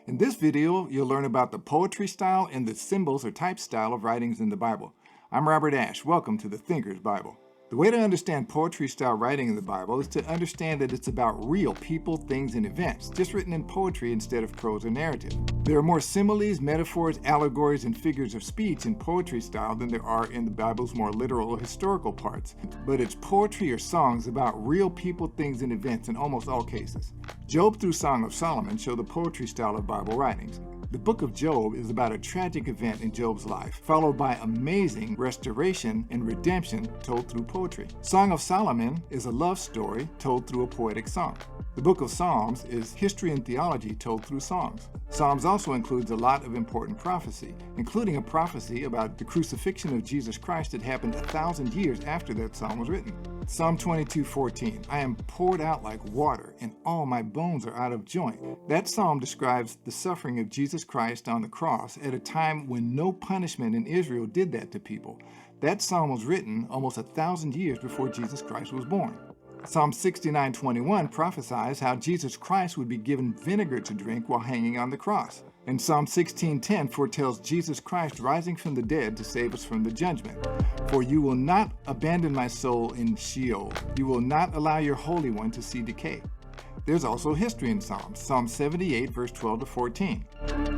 In this video, you'll learn about the poetry style and the symbols or type style of writings in the Bible. I'm Robert Ash. Welcome to the Thinker's Bible. The way to understand poetry style writing in the Bible is to understand that it's about real people, things, and events, just written in poetry instead of prose or narrative. There are more similes, metaphors, allegories, and figures of speech in poetry style than there are in the Bible's more literal or historical parts. But it's poetry or songs about real people, things, and events in almost all cases. Job through Song of Solomon show the poetry style of Bible writings. The book of Job is about a tragic event in Job's life, followed by amazing restoration and redemption told through poetry. Song of Solomon is a love story told through a poetic song. The book of Psalms is history and theology told through songs. Psalms also includes a lot of important prophecy, including a prophecy about the crucifixion of Jesus Christ that happened 1,000 years after that psalm was written. Psalm 22:14, I am poured out like water, and all my bones are out of joint. That psalm describes the suffering of Jesus Christ on the cross at a time when no punishment in Israel did that to people. That psalm was written almost 1,000 years before Jesus Christ was born. Psalm 69:21 prophesies how Jesus Christ would be given vinegar to drink while hanging on the cross. And Psalm 16:10 foretells Jesus Christ rising from the dead to save us from the judgment. For you will not abandon my soul in Sheol. You will not allow your Holy One to see decay. There's also history in Psalms. Psalm 78, verse 12 to 14.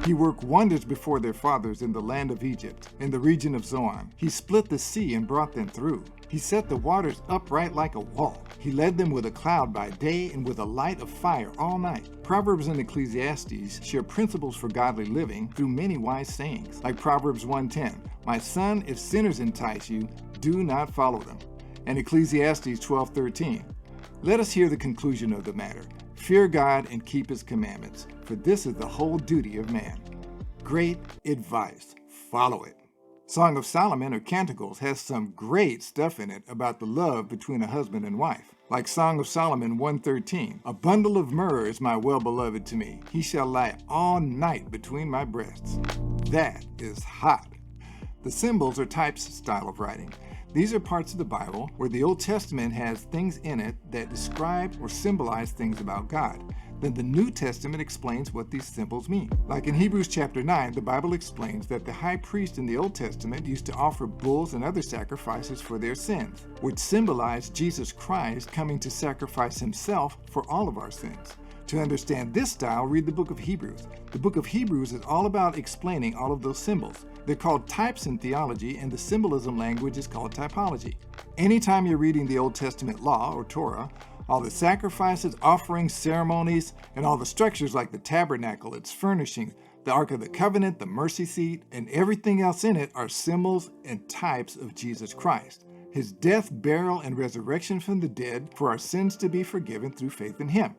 He worked wonders before their fathers in the land of Egypt, in the region of Zoan. He split the sea and brought them through. He set the waters upright like a wall. He led them with a cloud by day and with a light of fire all night. Proverbs and Ecclesiastes share principles for godly living through many wise sayings, like Proverbs 1:10, My son, if sinners entice you, do not follow them. And Ecclesiastes 12:13, Let us hear the conclusion of the matter. Fear God and keep his commandments, for this is the whole duty of man. Great advice. Follow it. Song of Solomon, or Canticles, has some great stuff in it about the love between a husband and wife. Like Song of Solomon 1:13, A bundle of myrrh is my well-beloved to me. He shall lie all night between my breasts. That is hot. The symbols or types style of writing. These are parts of the Bible where the Old Testament has things in it that describe or symbolize things about God. Then the New Testament explains what these symbols mean. Like in Hebrews chapter 9, the Bible explains that the high priest in the Old Testament used to offer bulls and other sacrifices for their sins, which symbolized Jesus Christ coming to sacrifice himself for all of our sins. To understand this style, read the book of Hebrews. The book of Hebrews is all about explaining all of those symbols. They're called types in theology, and the symbolism language is called typology. Anytime you're reading the Old Testament law, or Torah, all the sacrifices, offerings, ceremonies, and all the structures like the tabernacle, its furnishings, the Ark of the Covenant, the mercy seat, and everything else in it are symbols and types of Jesus Christ. His death, burial, and resurrection from the dead for our sins to be forgiven through faith in him.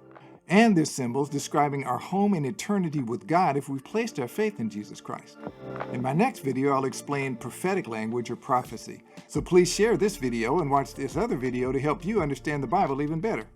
And there's symbols describing our home in eternity with God if we've placed our faith in Jesus Christ. In my next video, I'll explain prophetic language or prophecy. So please share this video and watch this other video to help you understand the Bible even better.